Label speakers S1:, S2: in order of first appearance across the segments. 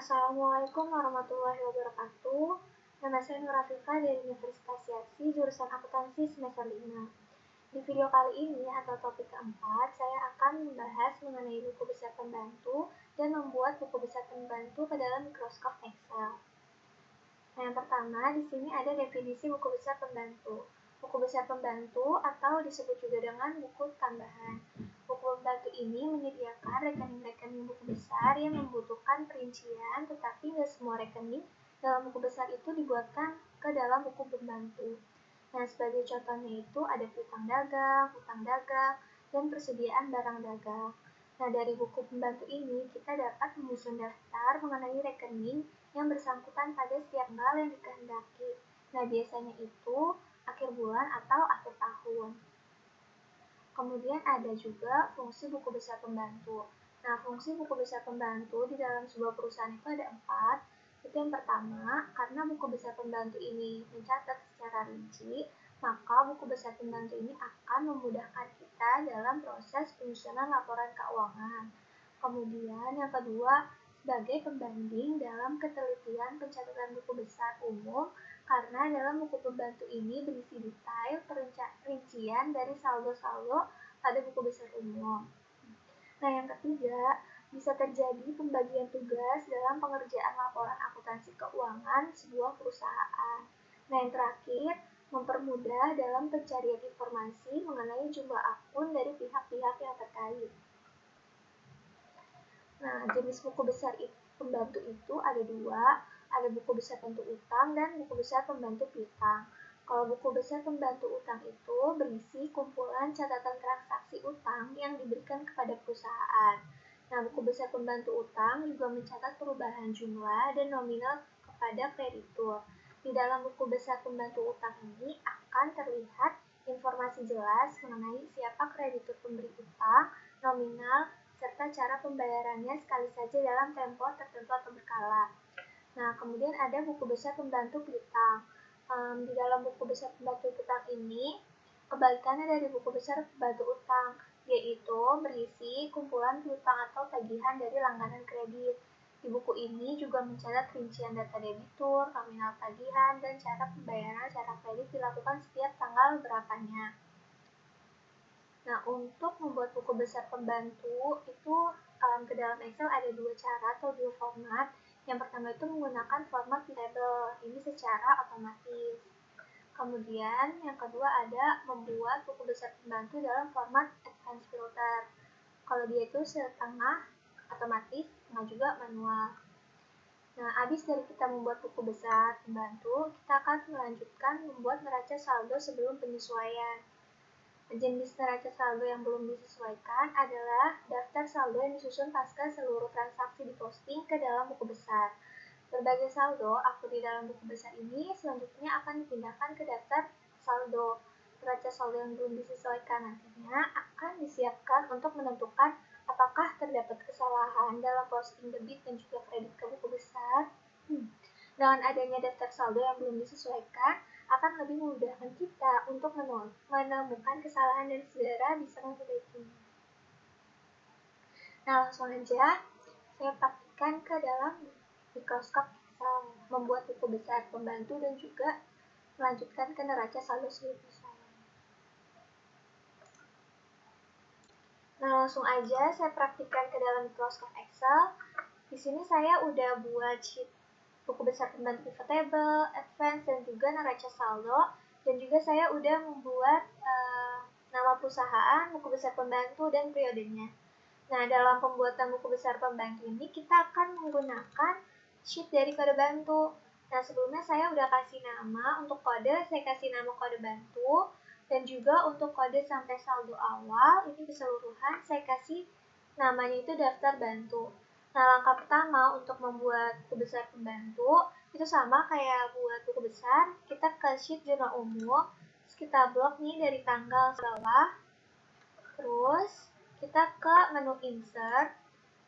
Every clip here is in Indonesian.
S1: Assalamualaikum warahmatullahi wabarakatuh. Nama saya Nur Afifah dari Universitas Yaksi, jurusan Akuntansi semester 5. Di video kali ini atau topik keempat, saya akan membahas mengenai buku besar pembantu dan membuat buku besar pembantu ke dalam Microsoft Excel. Nah, yang pertama, di sini ada definisi buku besar pembantu. Buku besar pembantu atau disebut juga dengan buku tambahan. Buku pembantu ini menyediakan rekening-rekening buku besar yang membutuhkan perincian, tetapi tidak semua rekening dalam buku besar itu dibuatkan ke dalam buku pembantu. Nah, sebagai contohnya itu ada piutang dagang, hutang dagang, dan persediaan barang dagang. Nah, dari buku pembantu ini kita dapat menyusun daftar mengenai rekening yang bersangkutan pada setiap tanggal yang dikehendaki. Nah, biasanya itu akhir bulan atau akhir tahun. Kemudian ada juga fungsi buku besar pembantu. Nah, fungsi buku besar pembantu di dalam sebuah perusahaan itu ada 4. Itu yang pertama, karena buku besar pembantu ini mencatat secara rinci, maka buku besar pembantu ini akan memudahkan kita dalam proses penyusunan laporan keuangan. Kemudian yang kedua, sebagai pembanding dalam ketelitian pencatatan buku besar umum, karena dalam buku pembantu ini berisi detail rincian dari saldo-saldo pada buku besar umum. Nah, yang ketiga, bisa terjadi pembagian tugas dalam pengerjaan laporan akuntansi keuangan sebuah perusahaan. Nah, yang terakhir, mempermudah dalam pencarian informasi mengenai jumlah akun dari pihak-pihak yang terkait. Nah, jenis buku besar pembantu itu ada 2, ada buku besar pembantu utang dan buku besar pembantu piutang. Kalau buku besar pembantu utang itu berisi kumpulan catatan transaksi utang yang diberikan kepada perusahaan. Nah, buku besar pembantu utang juga mencatat perubahan jumlah dan nominal kepada kreditur. Di dalam buku besar pembantu utang ini akan terlihat informasi jelas mengenai siapa kreditur pemberi utang, nominal, serta cara pembayarannya sekali saja dalam tempo tertentu atau berkala. Nah, kemudian ada buku besar pembantu piutang. Di dalam buku besar pembantu piutang ini, kebalikannya dari buku besar pembantu utang, yaitu berisi kumpulan piutang atau tagihan dari langganan kredit. Di buku ini juga mencatat rincian data debitur, nominal tagihan, dan cara pembayaran secara kredit dilakukan setiap tanggal berapanya. Nah, untuk membuat buku besar pembantu itu ke dalam Excel ada 2 cara atau 2 format. Yang pertama itu menggunakan format table, ini secara otomatis. Kemudian yang kedua ada membuat buku besar pembantu dalam format advanced filter. Kalau dia itu setengah otomatis, setengah juga manual. Nah, habis dari kita membuat buku besar pembantu, kita akan melanjutkan membuat neraca saldo sebelum penyesuaian. Jenis neraca saldo yang belum disesuaikan adalah daftar saldo yang disusun pasca seluruh transaksi diposting ke dalam buku besar. Berbagai saldo aktif di dalam buku besar ini selanjutnya akan dipindahkan ke daftar saldo. Neraca saldo yang belum disesuaikan nantinya akan disiapkan untuk menentukan apakah terdapat kesalahan dalam posting debit dan juga kredit ke buku besar. Dengan adanya daftar saldo yang belum disesuaikan, akan lebih memudahkan kita untuk menemukan kesalahan dan segera bisa memperbaikinya. Nah, langsung aja saya praktikkan ke dalam Microsoft Excel, membuat buku besar pembantu dan juga melanjutkan ke neraca saldo sebelum penyesuaian. Nah, langsung aja saya praktikkan ke dalam Microsoft Excel. Di sini saya udah buat sheet buku besar pembantu pivot table, advance, dan juga neraca saldo. Dan juga saya udah membuat nama perusahaan, buku besar pembantu, dan periodenya. Nah, dalam pembuatan buku besar pembantu ini, kita akan menggunakan sheet dari kode bantu. Nah, sebelumnya saya udah kasih nama untuk kode, saya kasih nama kode bantu. Dan juga untuk kode sampai saldo awal, ini keseluruhan, saya kasih namanya itu daftar bantu. Nah, langkah pertama untuk membuat buku besar pembantu, itu sama kayak buat buku besar, kita ke sheet jurnal umum, terus kita blok nih dari tanggal bawah, terus kita ke menu insert,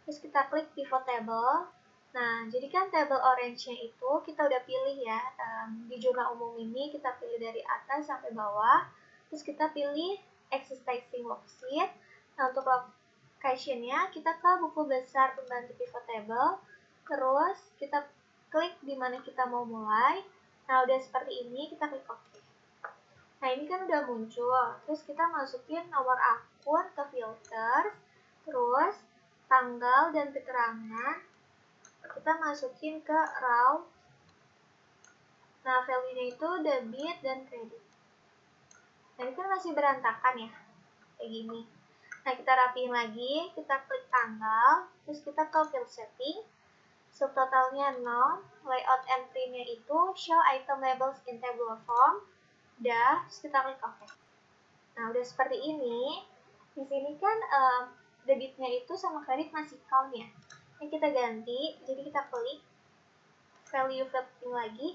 S1: terus kita klik pivot table. Nah, jadi kan table orange-nya itu kita udah pilih ya, di jurnal umum ini kita pilih dari atas sampai bawah, terus kita pilih existing worksheet. Nah, untuk location-nya kita ke buku besar pembantu pivot table, Terus kita klik di mana kita mau mulai. Nah, udah seperti ini, kita klik OK. Nah, ini kan udah muncul. Terus kita masukin nomor akun ke filter, terus tanggal dan keterangan kita masukin ke raw. Nah, value-nya itu debit dan kredit. Nah, ini kan masih berantakan ya, kayak gini. Nah, kita rapiin lagi, kita klik tanggal, terus kita ke field setting, subtotalnya 0, layout and print-nya itu show item labels in tabular form, udah, terus kita klik OK. Nah, udah seperti ini. Di sini kan debitnya itu sama kredit masih count ya. Ini kita ganti, jadi kita klik value setting lagi,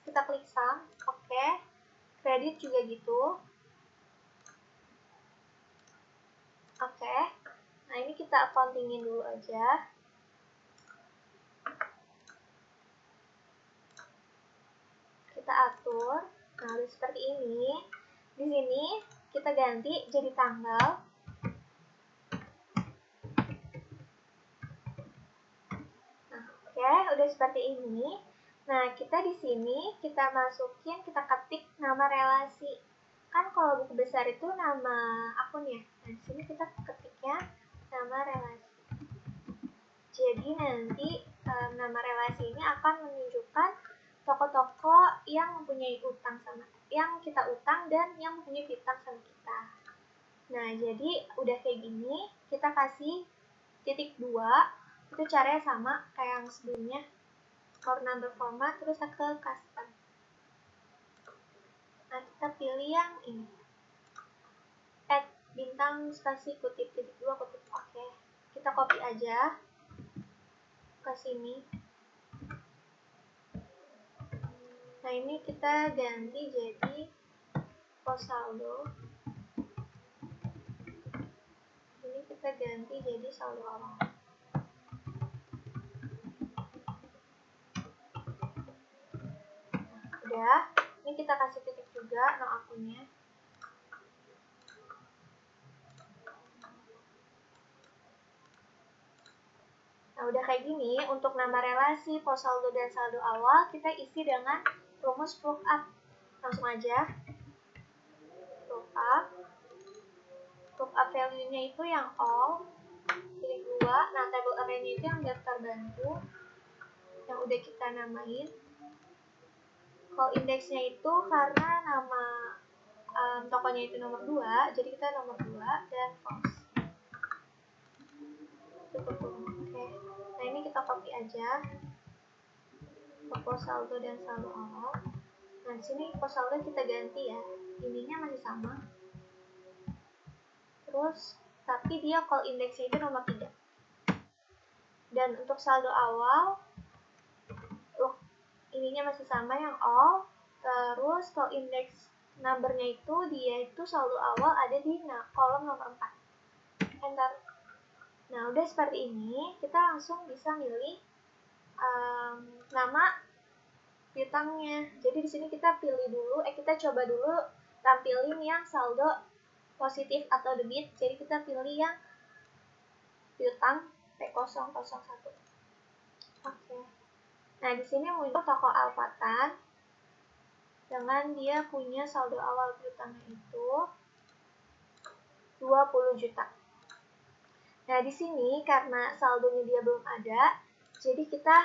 S1: kita klik sum, OK. Kredit juga gitu. Oke, nah ini kita accountingin dulu aja. Kita atur, nah udah seperti ini. Di sini kita ganti jadi tanggal. Nah, oke, udah seperti ini. Nah, kita di sini kita masukin, kita ketik nama relasi. Kan kalau buku besar itu nama akun ya. Nah, di sini kita ketiknya nama relasi. Jadi nanti nama relasi ini akan menunjukkan toko-toko yang mempunyai utang sama yang kita utang dan yang mempunyai piutang sama kita. Nah, jadi udah kayak gini, kita kasih titik 2, itu caranya sama kayak yang sebelumnya. For number format, terus ke custom. Nah, kita pilih yang ini. Add bintang spasi kutip titik 2 kutip. Oke. Kita copy aja ke sini. Nah, ini kita ganti jadi pos saldo. Ini kita ganti jadi saldo awal. Udah, ini kita kasih titik juga no akunnya. Nah, udah kayak gini, untuk nama relasi, pos saldo, dan saldo awal, kita isi dengan rumus lookup. Langsung aja. Lookup. Lookup value-nya itu yang all. Pilih 2. Nah, table array-nya itu yang daftar bantu. Yang udah kita namain. Call index-nya itu karena nama tokonya itu nomor 2, jadi kita nomor 2 dan false. Oke. Nah, ini kita copy aja. Pos saldo dan saldo awal. Nah, di sini pos saldo kita ganti ya. Ininya masih sama. Terus, tapi dia call index-nya itu nomor 3. Dan untuk saldo awal, ininya masih sama yang all. Terus call index number-nya itu dia itu saldo awal ada di kolom nomor 4. Enter. Nah, udah seperti ini, kita langsung bisa milih nama piutangnya. Jadi di sini kita pilih dulu, kita coba dulu tampilin yang saldo positif atau debit. Jadi kita pilih yang piutang P001. Oke. Nah, di sini muncul toko Alfatan dengan dia punya saldo awal piutangnya itu 20 juta. Nah, di sini karena saldonya dia belum ada, jadi kita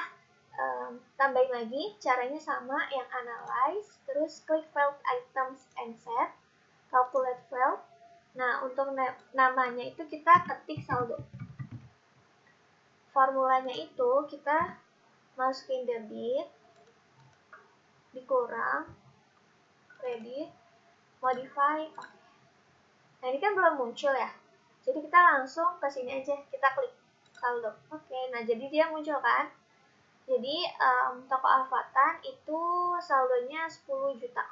S1: tambahin lagi, caranya sama yang analyze, terus klik file items and set, calculate file. Nah, untuk namanya itu kita ketik saldo. Formulanya itu kita masukin debit, dikurang, kredit, modify, oke. Nah, ini kan belum muncul ya. Jadi kita langsung ke sini aja, kita klik saldo. Oke, nah jadi dia muncul kan. Jadi toko Alfatan itu saldonya 10 juta.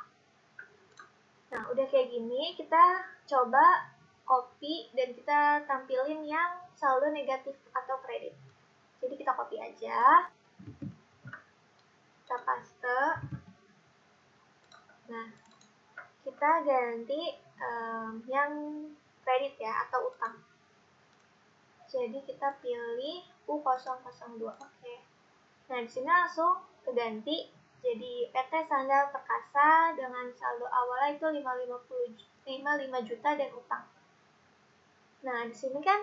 S1: Nah, udah kayak gini, kita coba copy dan kita tampilin yang saldo negatif atau kredit. Jadi kita copy aja. Kita paste. Nah, kita ganti yang kredit ya, atau utang. Jadi kita pilih U002. Oke. Nah, di sini langsung keganti jadi PT Sandal Perkasa dengan saldo awalnya itu 55 juta dan utang. Nah, di sini kan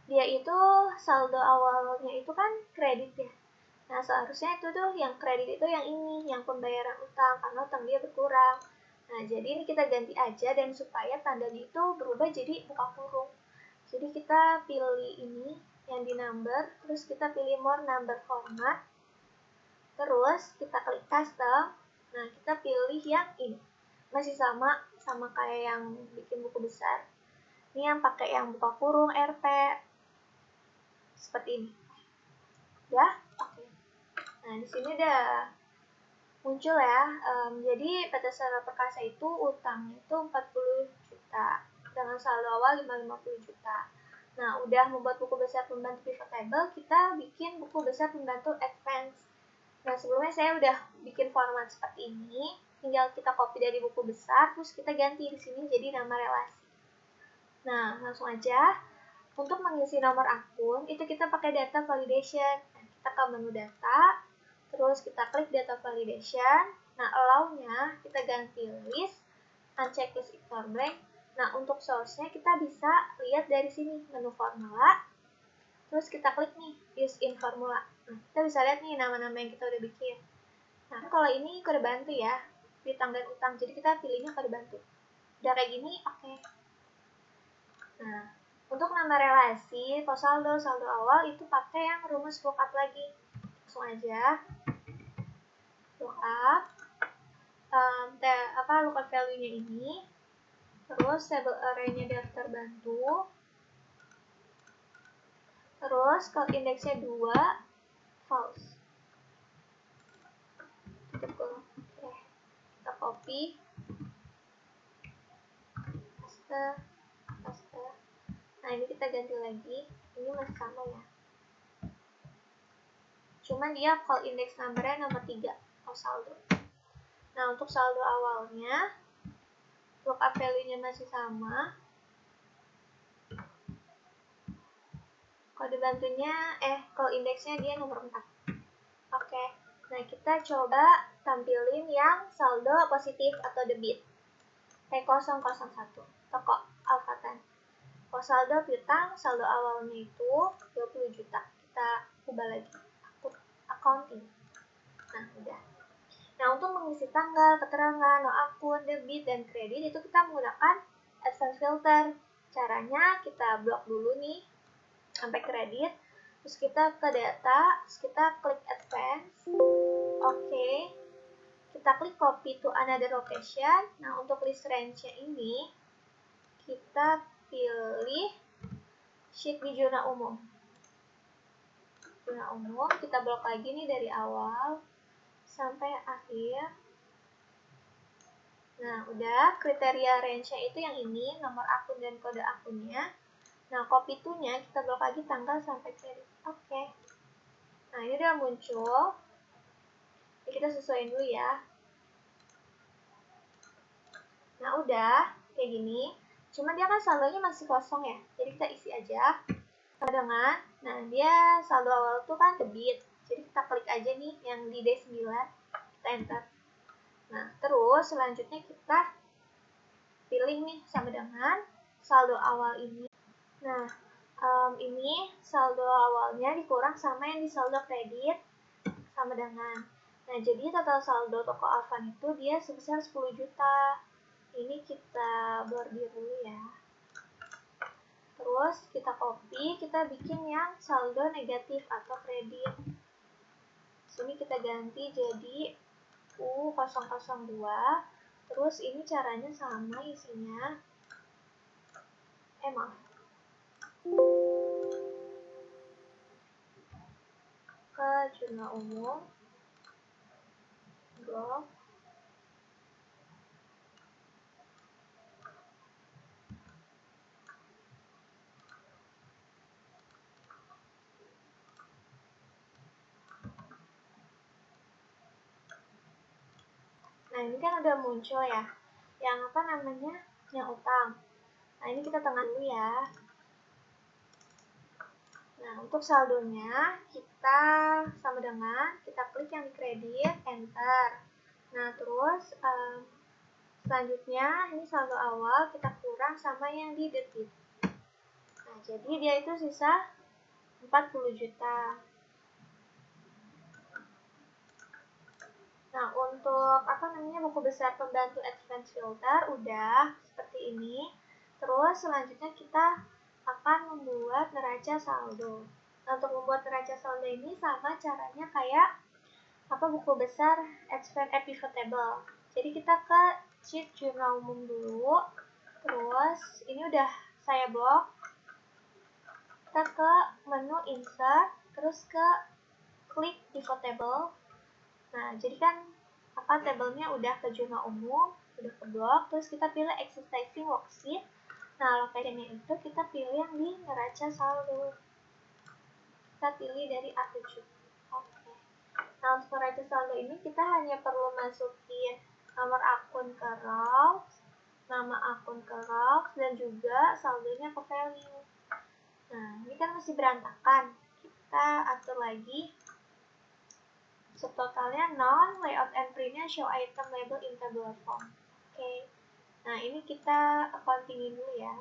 S1: dia itu saldo awalnya itu kan kredit ya. Nah, seharusnya itu tuh yang kredit itu yang ini, yang pembayaran utang, karena utang dia berkurang. Nah, jadi ini kita ganti aja dan supaya tandanya itu berubah jadi buka kurung. Jadi kita pilih ini yang di number, terus kita pilih more number format. Terus kita klik custom. Nah, kita pilih yang ini. Masih sama kayak yang bikin buku besar. Ini yang pakai yang buka kurung RP. Seperti ini. Ya, oke. Nah, di sini udah muncul ya. Jadi PT Sandal Perkasa itu utangnya itu 40 juta dengan saldo awal 50 juta. Nah, udah membuat buku besar pembantu pivot table, kita bikin buku besar pembantu advance. Nah, sebelumnya saya udah bikin format seperti ini. Tinggal kita copy dari buku besar, terus kita ganti di sini jadi nama relasi. Nah, langsung aja. Untuk mengisi nomor akun, itu kita pakai data validation. Nah, kita ke menu data, terus kita klik data validation. Nah, allow-nya kita ganti list, uncheck list ignore blank. Nah, untuk source-nya kita bisa lihat dari sini, menu formula. Terus kita klik nih, use in formula. Nah, kita bisa lihat nih nama-nama yang kita udah bikin. Nah, kalau ini kode bantu ya, piutang dan utang. Jadi kita pilihnya kode bantu. Udah kayak gini, oke. Nah, untuk nama relasi, saldo awal itu pakai yang rumus lookup lagi. Langsung aja. Lookup. Lookup value-nya ini. Terus table array-nya daftar bantu. Terus kalau indeksnya 2, false. Oke, kita copy. Paste. Nah, ini kita ganti lagi. Ini masih sama ya. Cuman dia call index number-nya nomor 3, saldo. Nah, untuk saldo awalnya, lookup value-nya masih sama. Kode bantunya, call index-nya dia nomor 4. Oke, nah kita coba tampilin yang saldo positif atau debit. P001, toko Alfatan. Kalau saldo piutang, saldo awalnya itu 20 juta. Kita ubah lagi, accounting. Nah, udah. Nah, untuk mengisi tanggal, keterangan, no akun, debit, dan kredit itu kita menggunakan advance filter. Caranya kita blok dulu nih, sampai kredit. Terus kita ke data, terus kita klik advance. Oke. Kita klik copy to another location. Nah, untuk list range-nya ini, kita pilih sheet di zona umum. Zona umum, kita blok lagi nih dari awal sampai akhir. Nah, udah kriteria range-nya itu yang ini, nomor akun dan kode akunnya. Nah, copy to-nya kita blok lagi tanggal sampai kredit. Oke. Nah, ini udah muncul. Jadi kita sesuaiin dulu ya. Nah, udah kayak gini. Cuma dia kan saldonya masih kosong ya. Jadi kita isi aja. Dengan, nah dia saldo awal tuh kan debit. Jadi kita klik aja nih yang di D9. Kita enter. Nah, terus selanjutnya kita pilih nih sama dengan saldo awal ini. Nah, ini saldo awalnya dikurang sama yang di saldo kredit sama dengan. Nah, jadi total saldo toko Alfan itu dia sebesar 10 juta. Ini kita bordir dulu ya. Terus kita copy, kita bikin yang saldo negatif atau kredit. Sini kita ganti jadi U002. Terus ini caranya sama isinya. Maaf. Ke jurnal umum. Blok. Nah, ini kan udah muncul ya. Yang apa namanya? Yang utang. Nah, ini kita tengah dulu ya. Nah, untuk saldonya kita sama dengan kita klik yang di kredit, enter. Nah, terus selanjutnya ini saldo awal kita kurang sama yang di debit. Nah, jadi dia itu sisa 40 juta. Nah, untuk buku besar pembantu expense filter udah seperti ini. Terus selanjutnya kita akan membuat neraca saldo. Nah, untuk membuat neraca saldo ini sama caranya kayak buku besar expense pivotable. Jadi kita ke sheet jurnal umum dulu. Terus ini udah saya blok. Kita ke menu insert, terus ke klik pivotable. Nah, jadi kan tabelnya udah ke jurnal umum, udah ke blok, terus kita pilih exercising worksheet. Nah, location-nya itu kita pilih yang di neraca saldo. Kita pilih dari A7. Oke. Nah, untuk neraca saldo ini kita hanya perlu masukin nomor akun ke rows, nama akun ke rows, dan juga saldonya ke value. Nah, ini kan masih berantakan. Kita atur lagi. Subtotalnya non, layout and printnya show item label in tabular form. Oke. Nah, ini kita accountingin dulu ya.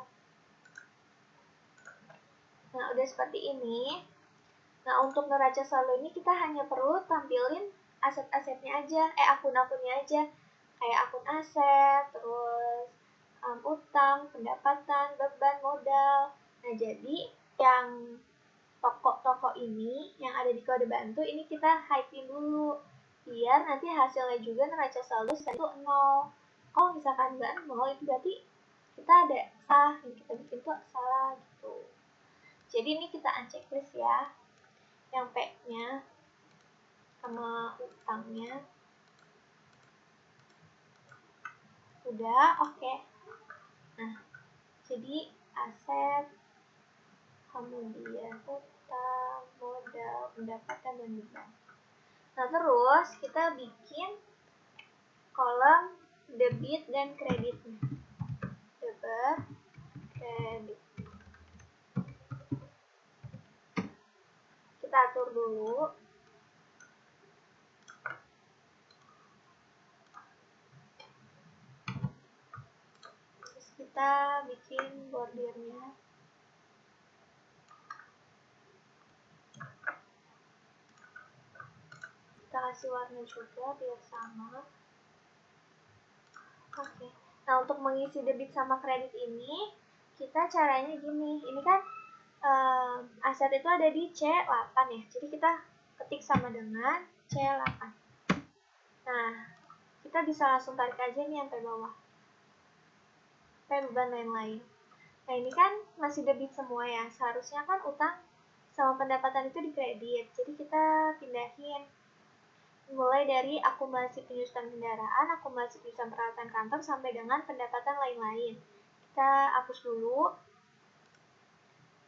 S1: Nah, udah seperti ini. Nah, untuk neraca saldo ini kita hanya perlu tampilin aset-asetnya aja, akun-akunnya aja. Kayak akun aset, terus utang, pendapatan, beban, modal. Nah, jadi yang toko-toko ini yang ada di kode bantu ini kita hide-in dulu biar nanti hasilnya juga neraca saldo itu 0. Kalau misalkan nggak 0 itu berarti kita ada salah yang kita bikin tuh salah gitu. Jadi ini kita unchecklist ya, yang P-nya sama utangnya udah oke. Nah, jadi aset, kemudian utang, modal, pendapatan, dan beban. Nah, terus kita bikin kolom debit dan kreditnya. Debit, kredit. Kita atur dulu. Terus kita bikin bordirnya. Kita kasih warna juga biar sama. Oke. Nah, untuk mengisi debit sama kredit ini, kita caranya gini. Ini kan aset itu ada di C8 ya. Jadi kita ketik sama dengan C8. Nah, kita bisa langsung tarik aja nih sampai bawah. Sampai beban lain-lain. Nah, ini kan masih debit semua ya. Seharusnya kan utang sama pendapatan itu di kredit. Jadi kita pindahin. Mulai dari akumulasi penyusutan kendaraan, akumulasi penyusutan peralatan kantor, sampai dengan pendapatan lain-lain. Kita hapus dulu.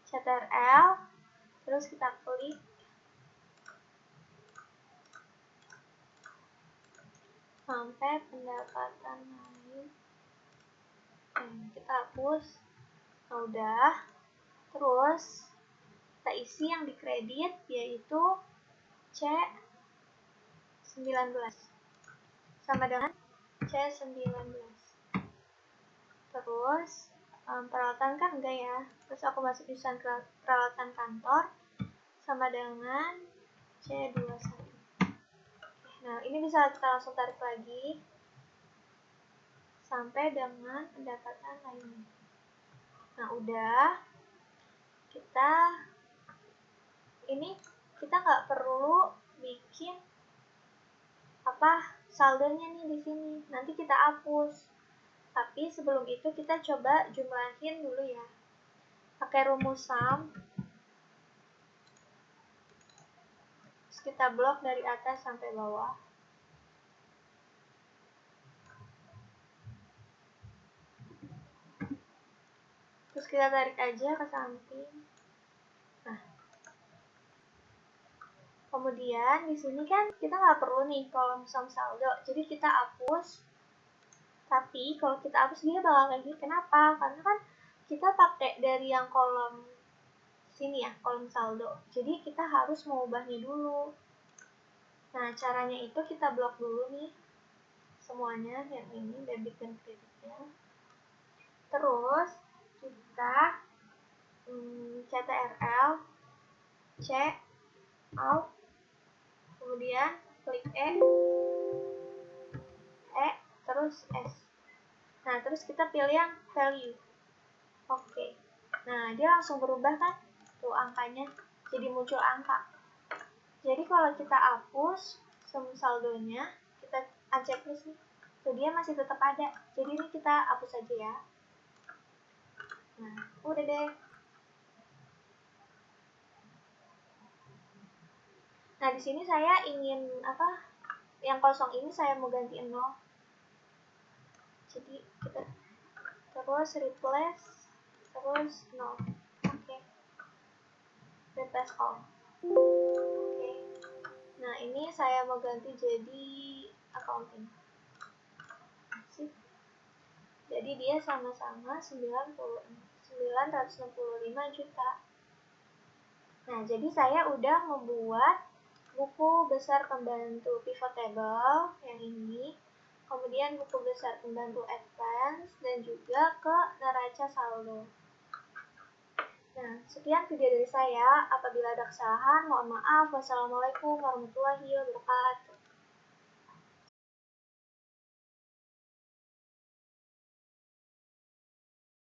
S1: Ctrl, terus kita klik. Sampai pendapatan lain. Kita hapus. Nah, udah. Terus, kita isi yang di kredit, yaitu C19. Sama dengan C19. Terus, peralatan kan enggak ya. Terus aku masuk penyusutan peralatan kantor, sama dengan C21. Nah, ini bisa kita langsung tarik lagi sampai dengan pendapatan lainnya. Nah, udah. Kita nggak perlu bikin saldonya nih di sini. Nanti kita hapus. Tapi sebelum itu kita coba jumlahin dulu ya. Pakai rumus sum. Terus kita blok dari atas sampai bawah. Terus kita tarik aja ke samping. Nah, kemudian di sini kan kita nggak perlu nih kolom sum saldo, jadi kita hapus. Tapi kalau kita hapus dia bakal kayak gini. Kenapa? Karena kan kita pakai dari yang kolom sini ya, kolom saldo. Jadi kita harus mengubahnya dulu. Nah, caranya itu kita blok dulu nih semuanya, yang ini debit dan kreditnya. Terus kita CTRL, C, Alt, kemudian klik terus S. Nah, terus kita pilih yang value. Oke. Nah, dia langsung berubah kan? Tuh angkanya jadi muncul angka. Jadi kalau kita hapus saldonya, kita unchecklist nih. Tuh dia masih tetap ada. Jadi ini kita hapus aja ya. Nah, udah deh. Nah, di sini saya ingin yang kosong ini saya mau ganti 0. Jadi kita terus replace terus 0. Oke. Replace all. Oke. Nah, ini saya mau ganti jadi accounting. Sip. Jadi dia sama-sama 965 juta. Nah, jadi saya udah membuat buku besar pembantu pivot table yang ini, kemudian buku besar pembantu advance, dan juga ke neraca saldo. Nah, sekian video dari saya. Apabila ada kesalahan, mohon maaf. Wassalamualaikum warahmatullahi wabarakatuh.